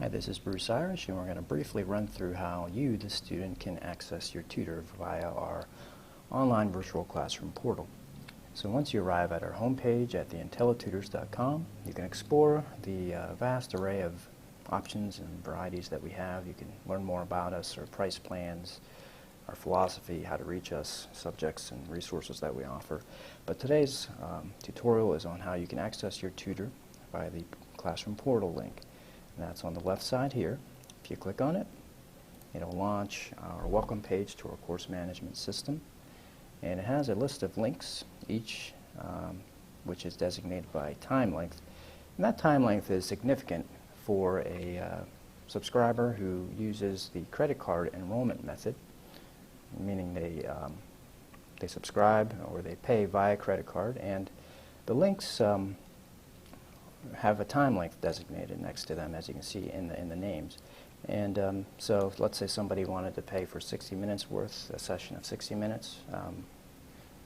Hi, this is Bruce Irish, and we're going to briefly run through how you, the student, can access your tutor via our online virtual classroom portal. So once you arrive at our homepage at theintellatutors.com, you can explore the vast array of options and varieties that we have. You can learn more about us, our price plans, our philosophy, how to reach us, subjects and resources that we offer. But today's tutorial is on how you can access your tutor via the classroom portal link. And that's on the left side here. If you click on it, it'll launch our welcome page to our course management system. And it has a list of links, each which is designated by time length. And that time length is significant for a subscriber who uses the credit card enrollment method, meaning they subscribe or they pay via credit card, and the links have a time length designated next to them, as you can see in the names. And so let's say somebody wanted to pay for 60 minutes worth, a session of 60 minutes,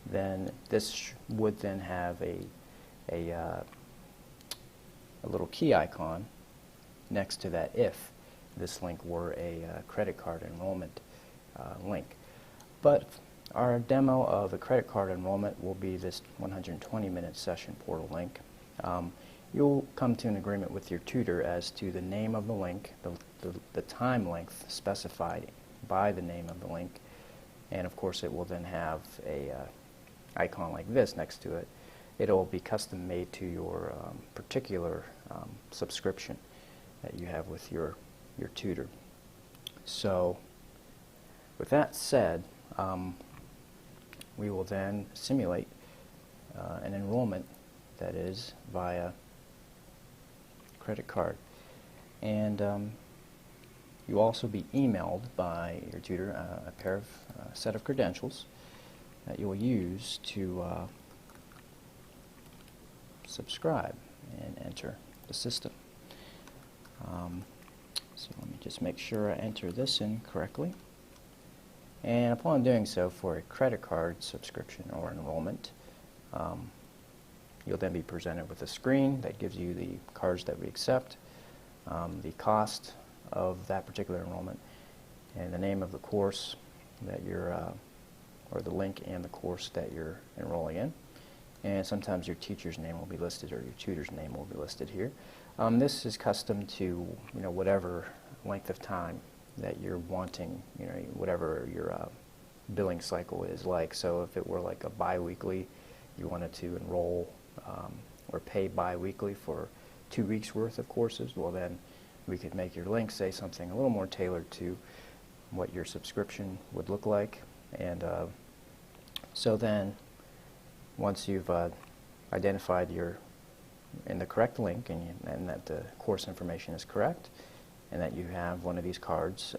then this would then have a little key icon next to that if this link were a credit card enrollment link. But our demo of a credit card enrollment will be this 120-minute session portal link. You'll come to an agreement with your tutor as to the name of the link, the time length specified by the name of the link, and of course it will then have a icon like this next to it. It'll be custom made to your particular subscription that you have with your tutor. So with that said, we will then simulate an enrollment that is via credit card. And you'll also be emailed by your tutor a set of credentials that you will use to subscribe and enter the system. So let me just make sure I enter this in correctly. And upon doing so, for a credit card subscription or enrollment, you'll then be presented with a screen that gives you the cards that we accept, the cost of that particular enrollment, and the name of the course that you're, or the link and the course that you're enrolling in. And sometimes your teacher's name will be listed, or your tutor's name will be listed here. This is custom to whatever length of time that you're wanting, whatever your billing cycle is like. So if it were like a bi-weekly, you wanted to enroll or pay bi-weekly for 2 weeks worth of courses, well then we could make your link say something a little more tailored to what your subscription would look like. And so then once you've identified the correct link and that the course information is correct and that you have one of these cards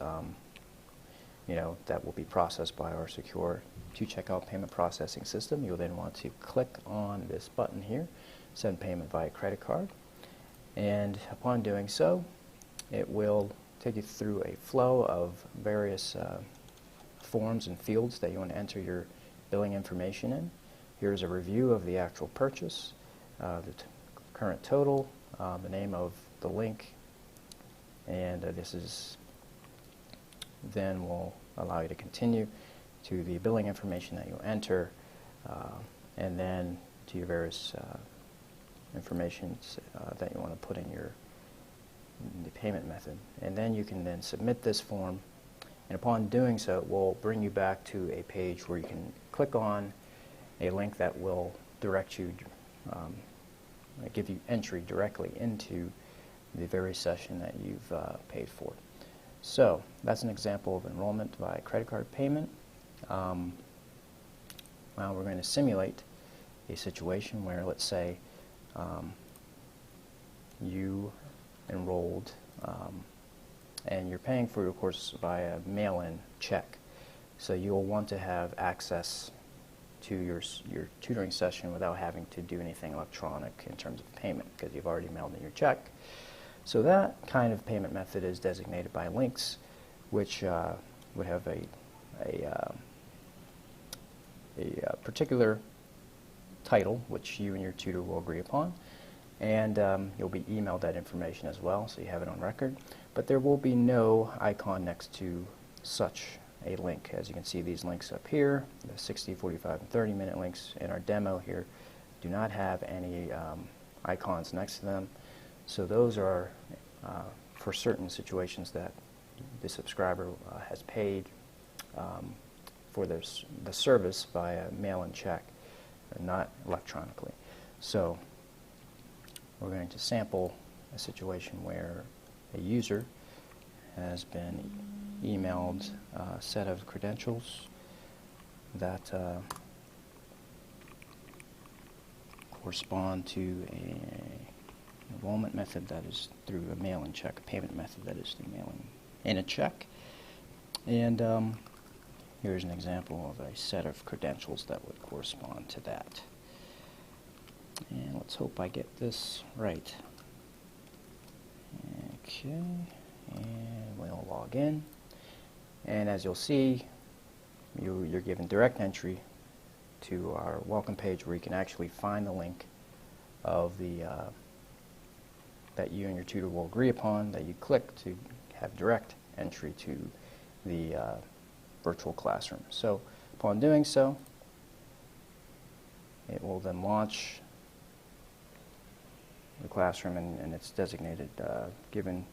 that will be processed by our secure to-checkout payment processing system, you'll then want to click on this button here, send payment via credit card. And upon doing so, it will take you through a flow of various forms and fields that you want to enter your billing information in. Here's a review of the actual purchase, the current total, the name of the link, and this is then will allow you to continue to the billing information that you'll enter, and then to your various information that you want to put in the payment method. And then you can then submit this form, and upon doing so it will bring you back to a page where you can click on a link that will direct you, give you entry directly into the very session that you've paid for. So that's an example of enrollment via credit card payment. Now we're going to simulate a situation where, let's say, you enrolled and you're paying for your course via mail-in check. So you'll want to have access to your tutoring session without having to do anything electronic in terms of payment, because you've already mailed in your check. So that kind of payment method is designated by links, which would have a particular title, which you and your tutor will agree upon, and you'll be emailed that information as well, so you have it on record. But there will be no icon next to such a link. As you can see, these links up here, the 60, 45, and 30-minute links in our demo here, do not have any icons next to them. So those are for certain situations that the subscriber has paid for the service via mail and check, not electronically. So we're going to sample a situation where a user has been emailed a set of credentials that correspond to an enrollment method that is through a mail and check, a payment method that is through mailing in a check. And here's an example of a set of credentials that would correspond to that. And let's hope I get this right. Okay, and we'll log in. And as you'll see, you're given direct entry to our welcome page where you can actually find the link of the that you and your tutor will agree upon, that you click to have direct entry to the virtual classroom. So upon doing so, it will then launch the classroom, and it's designated, giving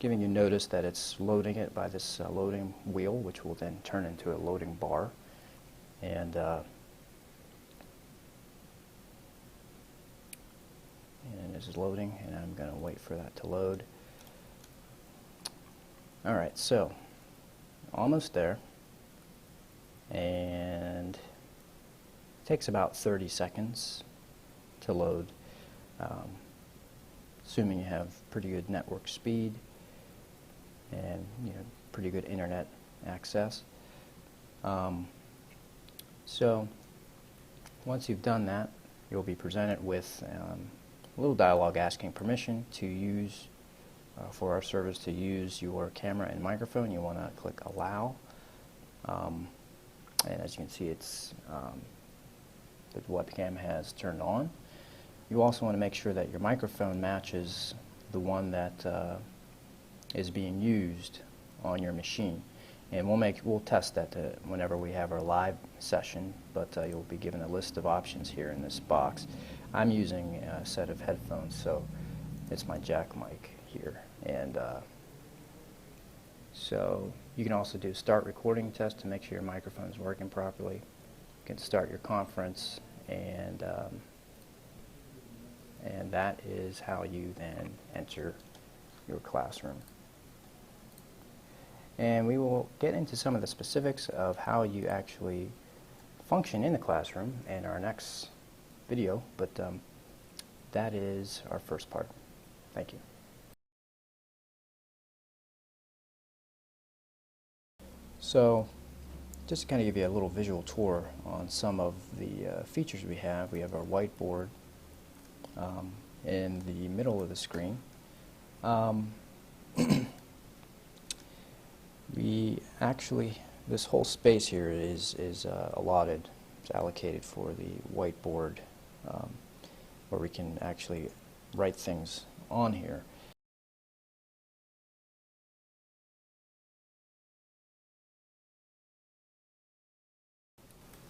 you notice that it's loading it by this loading wheel, which will then turn into a loading bar. And this is loading, and I'm going to wait for that to load. All right, so almost there, and it takes about 30 seconds to load, assuming you have pretty good network speed and pretty good internet access. So once you've done that, you'll be presented with a little dialog asking permission to use for our service to use your camera and microphone. You want to click allow, and as you can see, it's the webcam has turned on. You also want to make sure that your microphone matches the one that is being used on your machine. And we'll test that whenever we have our live session, but you'll be given a list of options here in this box. I'm using a set of headphones, so it's my jack mic here. And so you can also do start recording test to make sure your microphone is working properly. You can start your conference, and that is how you then enter your classroom. And we will get into some of the specifics of how you actually function in the classroom in our next video, but that is our first part. Thank you. So just to kind of give you a little visual tour on some of the features we have our whiteboard in the middle of the screen. This whole space here is allotted, it's allocated for the whiteboard, where we can actually write things on here.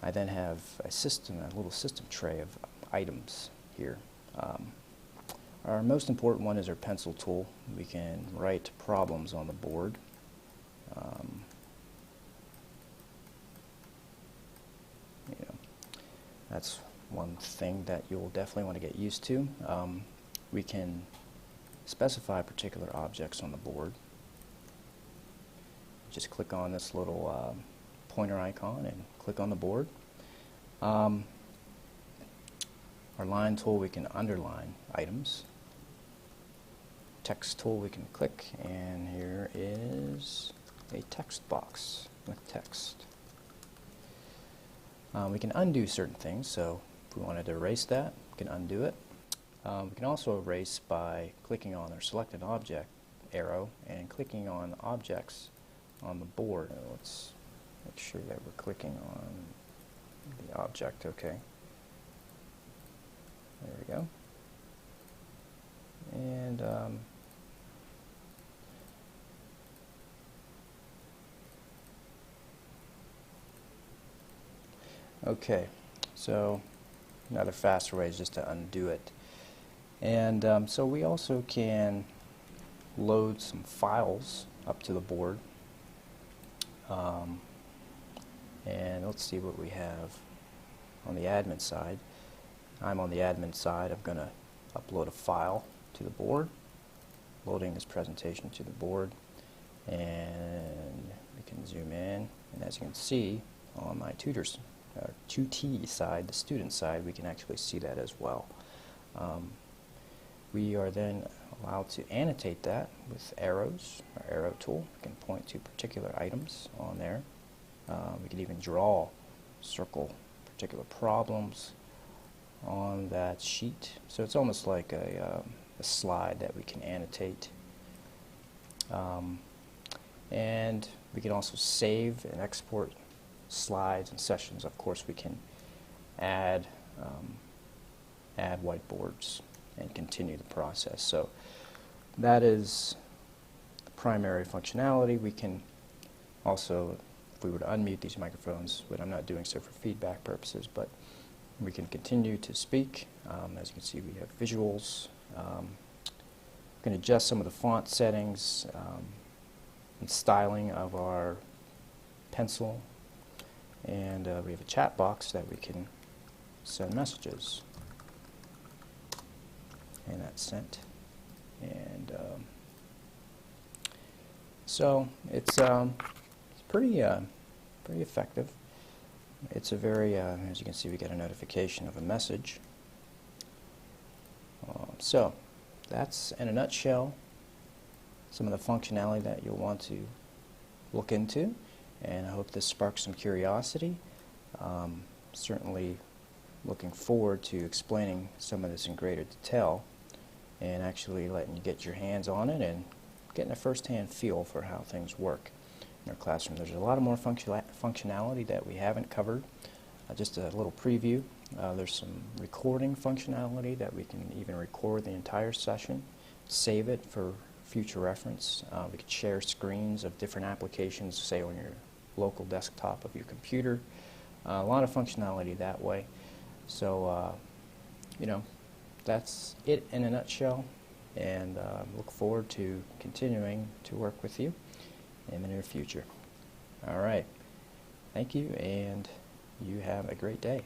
I then have a little system tray of items here. Our most important one is our pencil tool. We can write problems on the board. That's one thing that you'll definitely want to get used to. We can specify particular objects on the board. Just click on this little pointer icon and click on the board. Our line tool, we can underline items. Text tool, we can click, and here is a text box with text. We can undo certain things, so if we wanted to erase that, we can undo it. We can also erase by clicking on our selected object arrow and clicking on objects on the board. Let's make sure that we're clicking on the object, okay. There we go. And okay, so another faster way is just to undo it. And so we also can load some files up to the board. And let's see what we have on the admin side. I'm on the admin side. I'm going to upload a file to the board, loading this presentation to the board, and we can zoom in, and as you can see on my tutors, 2T side, the student side, we can actually see that as well. We are then allowed to annotate that with arrows, our arrow tool. We can point to particular items on there. We can even draw, circle particular problems on that sheet. So it's almost like a slide that we can annotate. And we can also save and export slides and sessions. Of course, we can add whiteboards and continue the process. So that is the primary functionality. We can also, if we were to unmute these microphones, but I'm not doing so for feedback purposes, but we can continue to speak. As you can see, we have visuals. We can adjust some of the font settings and styling of our pencil. And we have a chat box that we can send messages. And that's sent. And so it's pretty effective. It's a very, as you can see, we get a notification of a message. So that's, in a nutshell, some of the functionality that you'll want to look into. And I hope this sparks some curiosity. Certainly looking forward to explaining some of this in greater detail and actually letting you get your hands on it and getting a first-hand feel for how things work in our classroom. There's a lot of more functionality that we haven't covered. Just a little preview. There's some recording functionality that we can even record the entire session, save it for future reference. We could share screens of different applications, say on your local desktop of your computer. A lot of functionality that way. So, you know, that's it in a nutshell, and look forward to continuing to work with you in the near future. All right. Thank you, and you have a great day.